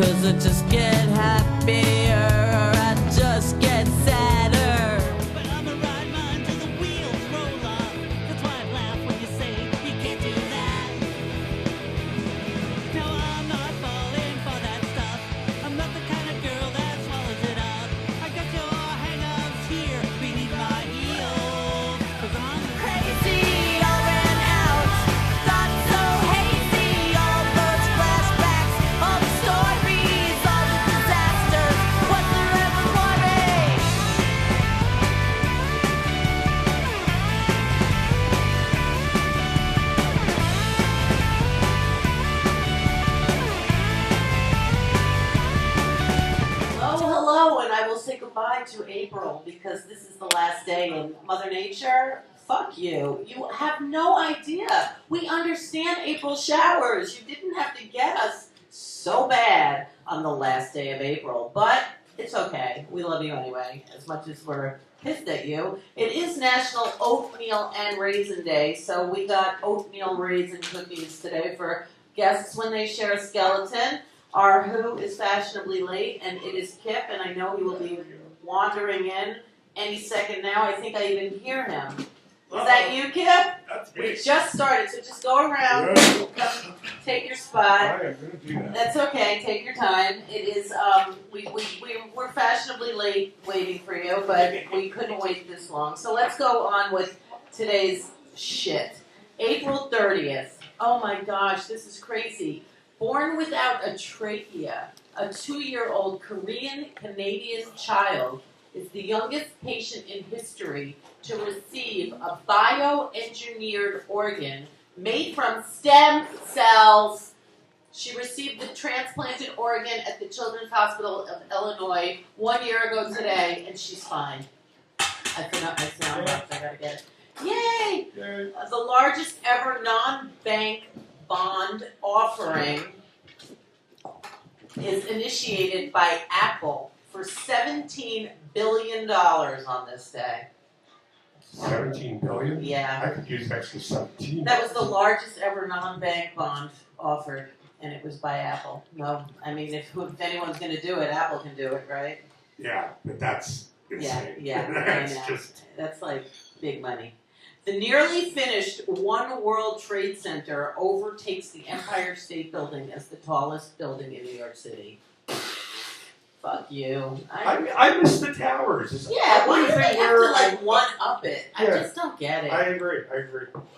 'cause I just get happier, I just get sadder. But I'ma ride mine till the wheels roll off. That's why I laugh when you say you can't do that. No, I'm not falling for that stuff. I'm not the kind of girl that swallows it up. I got your hang-ups here beneath my heels. 'Cause I'm crazy, all ran out. Thoughts so hazy, all those flashbacks, all the stories, all the disasters. What's there ever for me? Hello, and I will say goodbye to April because this is the last day, and Mother Nature, fuck you. You have no idea. We understand April showers. You didn't have to get us so bad on the last day of April, but it's okay. We love you anyway, as much as we're pissed at you. It is National Oatmeal and Raisin Day, so we got oatmeal raisin cookies today for guests when they share a skeleton. Our Who is fashionably late, and it is KiPP, and I know he will be wandering in any second now. I think I even hear him. Is that you, KiPP? That's me. We just started, so just go around, come, take your spot. I am going to do that. That's okay, take your time. It is, we're fashionably late waiting for you, but we couldn't wait this long. So let's go on with today's shit. April 30th. Oh my gosh, this is crazy. Born without a trachea, a 2-year-old Korean-Canadian child is the youngest patient in history to receive a bioengineered organ made from stem cells. She received the transplanted organ at the Children's Hospital of Illinois 1 year ago today, and she's fine. I forgot my sound box. I gotta get it. Yay! The largest ever non-bank bond offering is initiated by Apple for $17 billion on this day. 17 billion? Yeah. I could use an extra 17. That was the largest ever non-bank bond offered, and it was by Apple. No, I mean, if anyone's going to do it, Apple can do it, right? Yeah, but that's insane. Yeah, That's I know. just... That's like big money. The nearly finished One World Trade Center overtakes the Empire State Building as the tallest building in New York City. Fuck you. I miss the towers. Yeah, why do they have to like one-up it? I just don't get it. I agree.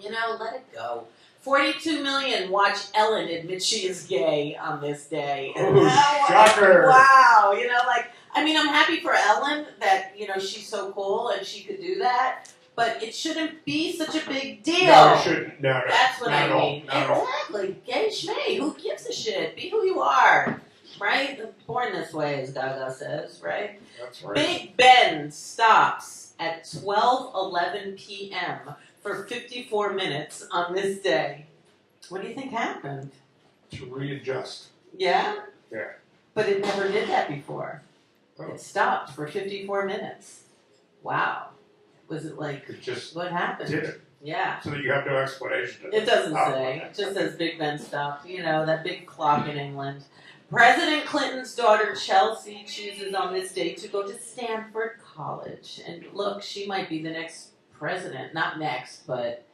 You know, let it go. 42 million watch Ellen admit she is gay on this day. Oh, shocker. Wow. You know, like, I mean, I'm happy for Ellen that, you know, she's so cool and she could do that. But it shouldn't be such a big deal. No, it shouldn't. No. That's what I mean. Not Exactly. Gay schmay. Who gives a shit? Be who you are. Right? Born this way, as Gaga says, right? That's right. Big Ben stops at 12:11 p.m. for 54 minutes on this day. What do you think happened? To readjust. Yeah? Yeah. But it never did that before. Oh. It stopped for 54 minutes. Wow. Was it like, It just what happened? did it. Yeah. So that you have no explanation. It doesn't Oh, say. okay. It just says Big Ben stopped. You know, that big clock in England. President Clinton's daughter Chelsea chooses on this day to go to Stanford College. And look, she might be the next president. Not next, but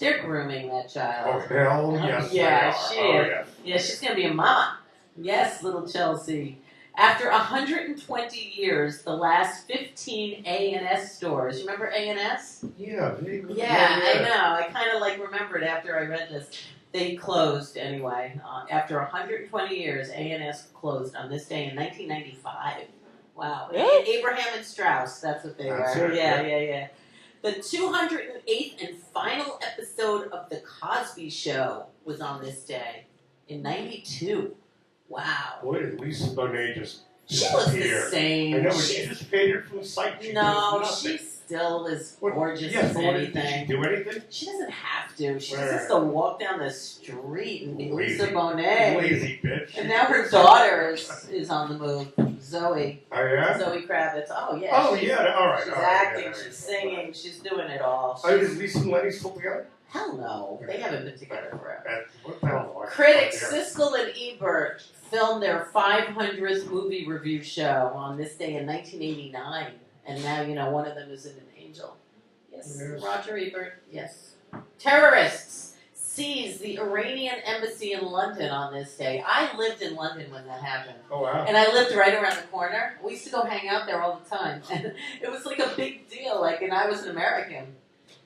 they're grooming that Oh, child. hell yes. Yeah, they she are. is. Oh, yes. Yeah, she's going to be a mama. Yes, little Chelsea. After 120 years, the last 15 A&S stores. You remember A&S? Yeah. Yeah, I know. I kind of like remembered after I read this. They closed anyway. After 120 years, A&S closed on this day in 1995. Wow. Really? Abraham and Strauss, that's what they That's were. it, Yeah. The 208th and final episode of The Cosby Show was on this day in 92. Wow. Boy, did Lisa Bonet just She looks the disappear. same. I know, but she just faded from sight. She No, does she nothing. still is What- gorgeous yeah, as but what- anything. Did she do anything? She doesn't have to. She Where? just has to walk down the street and be Lisa Lazy. Bonet. Lazy bitch. And now her daughter is on the move. Zoe. Oh, yeah? Zoe Kravitz. Oh, yeah. Oh, she's, yeah, all right. She's all right, acting, yeah, she's singing, she's doing it all. Oh, is Lisa and Lenny still together? Hell no. They haven't been together forever. What the hell? Critics Siskel and Ebert filmed their 500th movie review show on this day in 1989, and now one of them is an angel. Yes, Roger Ebert. Yes. Terrorists seize the Iranian embassy in London on this day. I lived in London when that happened. Oh, wow. And I lived right around the corner. We used to go hang out there all the time. And it was like a big deal, and I was an American.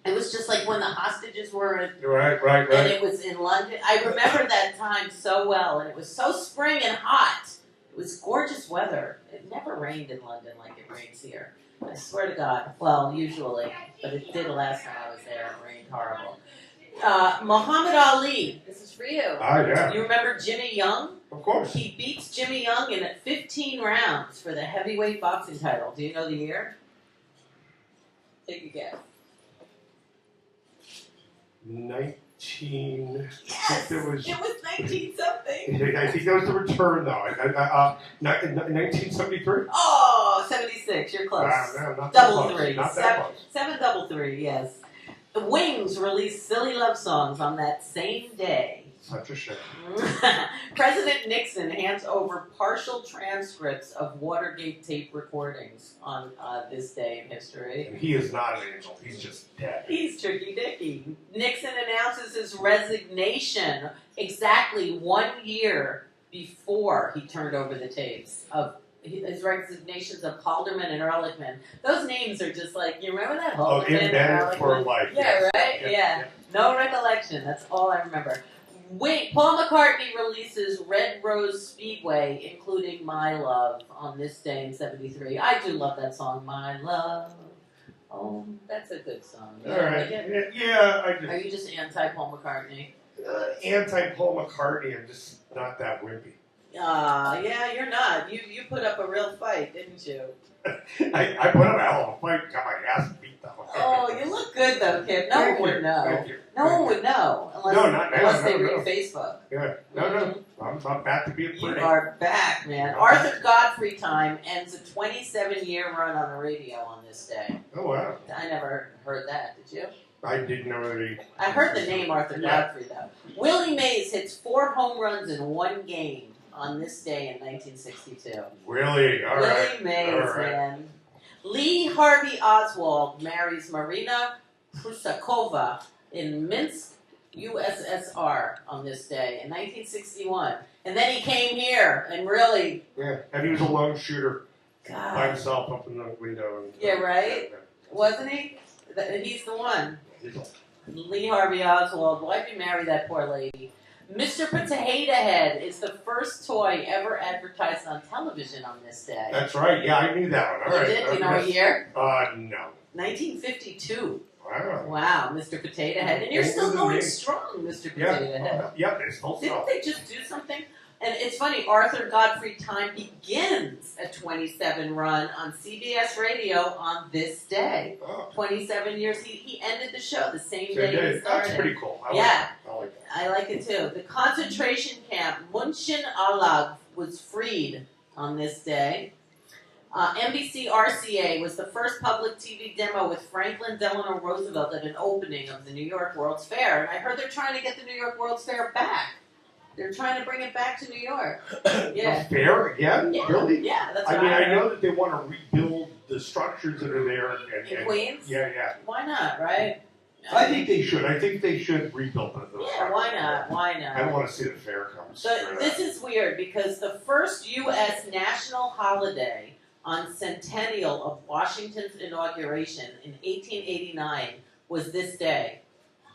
It was just like when the hostages were Right. and it was in London. I remember that time so well, and it was so spring and hot. It was gorgeous weather. It never rained in London like it rains here. I swear to God. Well, usually, but it did last time I was there. It rained horrible. Muhammad Ali. This is for you. Yeah. You remember Jimmy Young? Of course. He beats Jimmy Young in 15 rounds for the heavyweight boxing title. Do you know the year? Take a guess. 19. Yes, It was 19 something. I think that was the return, though. 1973. Oh, 76. You're close. No, not that Double close. three. Not that close. 733. Yes. The Wings released Silly Love Songs on that same day. Such a shame. President Nixon hands over partial transcripts of Watergate tape recordings on this day in history. And he is not an angel. He's just dead. He's Tricky Dicky. Nixon announces his resignation exactly 1 year before he turned over the tapes of his resignations of Haldeman and Ehrlichman. Those names are just like, you remember that Haldeman and Embedded for Ehrlichman? life. Yeah, Yes. right? Yeah. No recollection. That's all I remember. Wait, Paul McCartney releases Red Rose Speedway, including My Love, on this day in 73. I do love that song, My Love. Oh, that's a good song. All right. Yeah, Are you just anti-Paul McCartney? Anti-Paul McCartney. I'm just not that wimpy. Yeah, you're not. You put up a real fight, didn't you? I put up a hell of a fight. Got my ass beat, though. Oh, you look good, though, kid. No one would know. Thank you. No one would know unless they read Facebook. Yeah. No. I'm back to being You pretty. are back, man. Arthur Godfrey Time ends a 27-year run on the radio on this day. Oh, wow. I never heard that, did you? I didn't know that I heard the name Arthur Godfrey, though. Willie Mays hits 4 home runs in 1 game on this day in 1962. Really? All right. Willie Mays, All right. man. Lee Harvey Oswald marries Marina Prusakova in Minsk, USSR on this day in 1961. And then he came here and really... Yeah, and he was a lone shooter by God. himself up in the window. And, Yeah, right? Wasn't he? He's the one. Lee Harvey Oswald. Why'd you marry that poor lady? Mr. Potato Head is the first toy ever advertised on television on this day. That's right. Yeah, I knew that one. All right. You did? You know a year? No. 1952. Wow. Wow, Mr. Potato Head. And you're still going strong, Mr. Potato Head. Yeah, they still Didn't sell. they just do something? And it's funny, Arthur Godfrey Time begins a 27 run on CBS Radio on this day. Oh, 27 years. He ended the show the same so day he that's started. pretty cool. I Yeah. like that. I like it too. The concentration camp Munchen Alag was freed on this day. NBC RCA was the first public TV demo with Franklin Delano Roosevelt at an opening of the New York World's Fair. And I heard they're trying to get the New York World's Fair back. They're trying to bring it back to New York. Yeah. The fair again? Yeah, Really? yeah, that's I what mean, I heard. know that they want to rebuild the structures that are there. In Queens? Yeah. Why not, right? I think they should. I think they should rebuild those Yeah, structures. why not? Why I don't not? want to see the fair come. So this is weird because the first U.S. national holiday on centennial of Washington's inauguration in 1889 was this day.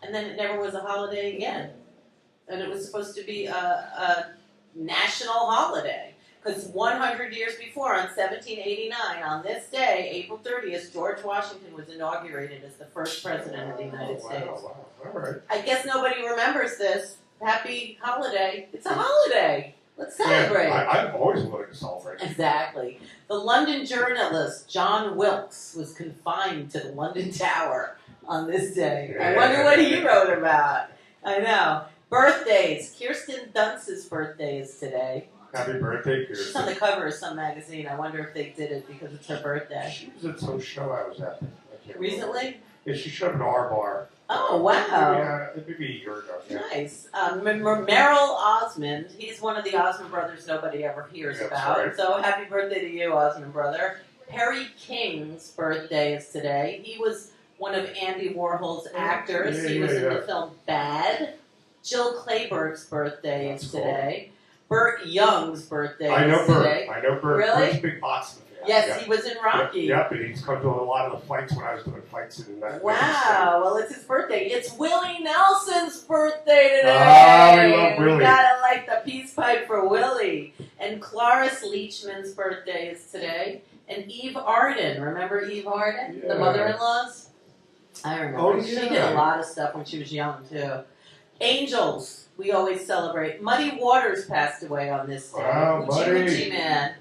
And then it never was a holiday again. And it was supposed to be a national holiday. Because 100 years before, on 1789, on this day, April 30th, George Washington was inaugurated as the first president of the United States. Wow. All right. I guess nobody remembers this. Happy holiday. It's a holiday. Let's celebrate. Yeah, I've always wanted to celebrate. Exactly. The London journalist John Wilkes was confined to the London Tower on this day. I wonder what he wrote about. I know. Birthdays. Kirsten Dunst's birthday is today. Happy birthday, She's Kirsten. on the cover of some magazine. I wonder if they did it because it's her birthday. She was at some show I was at. I can't remember. Recently? Yeah, she showed up at our bar. Oh, wow. Yeah, maybe a year ago. Yeah. Nice. Merrill Osmond, he's one of the Osmond brothers nobody ever hears That's about. right. So happy birthday to you, Osmond brother. Perry King's birthday is today. He was one of Andy Warhol's actors. He was in the film Bad. Jill Clayburgh's birthday is today. Burt Young's birthday is today. I know Burt. Really? Burt's a big boxing fan. Yes, he was in Rocky. Yep, and he's come to a lot of the fights when I was doing fights in that. Wow, well, it's his birthday. It's Willie Nelson's birthday today. Ah, we love Willie. We gotta light the peace pipe for Willie. And Cloris Leachman's birthday is today. And Eve Arden. Remember Eve Arden? Yeah. The mother-in-laws? I remember. Oh, She yeah. did a lot of stuff when she was young, too. Angels. We always celebrate. Muddy Waters passed away on this day. Wow, Uchi Muddy. Uchi Man.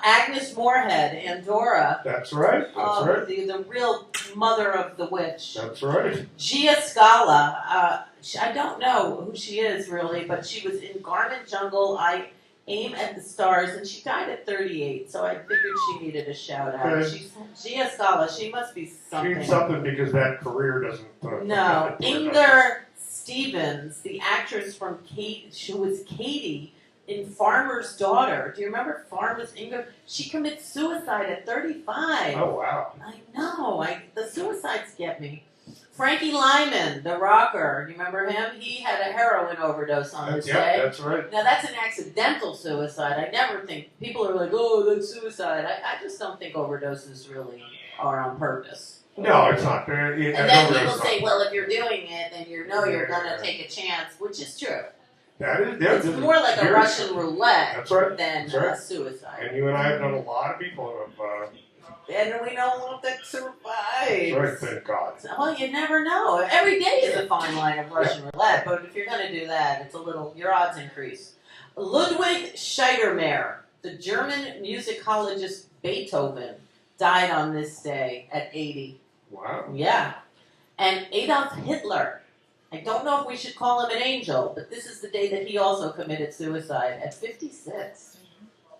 Agnes Moorehead, Andorra. That's right. That's right. The real mother of the witch. That's right. Gia Scala. I don't know who she is really, but she was in Garment Jungle. I Aim at the Stars, and she died at 38, so I figured she needed a shout out. Okay. She's Gia Scala. She must be something. She's something because that career doesn't. No, Inger Stevens, the actress from Kate, she was Katie in Farmer's Daughter. Do you remember Farmer's Inger? She commits suicide at 35. Oh wow. I know. The suicides get me. Frankie Lyman, the rocker. You remember him? He had a heroin overdose on this day. That's right. Now that's an accidental suicide. I never think people are like, "Oh, that's suicide." I just don't think overdoses really are on purpose. No, it's not. And then people say, "Well, if you're doing it, then you're gonna take a chance," which is true. That is. It's more like a Russian roulette That's right. than That's right. a suicide. And you and I have done a lot of people who have. And we don't want that survives. That's right. Thank God. Well, you never know. Every day is a fine line of Russian roulette, but if you're going to do that, it's a little, your odds increase. Ludwig Scheidermayer, the German musicologist Beethoven, died on this day at 80. Wow. Yeah. And Adolf Hitler, I don't know if we should call him an angel, but this is the day that he also committed suicide at 56.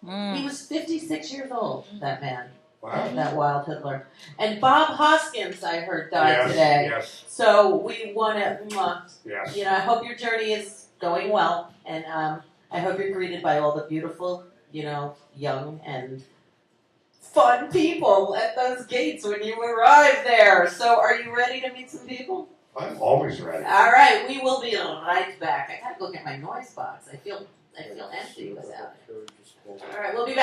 He was 56 years old, that man. Wow. That wild Hitler. And Bob Hoskins, I heard, died today. Yes. So we want to, Yes. I hope your journey is going well. And I hope you're greeted by all the beautiful, young and fun people at those gates when you arrive there. So are you ready to meet some people? I'm always ready. All right, we will be right back. I gotta go get my noise box. I feel empty without it. All right, we'll be back.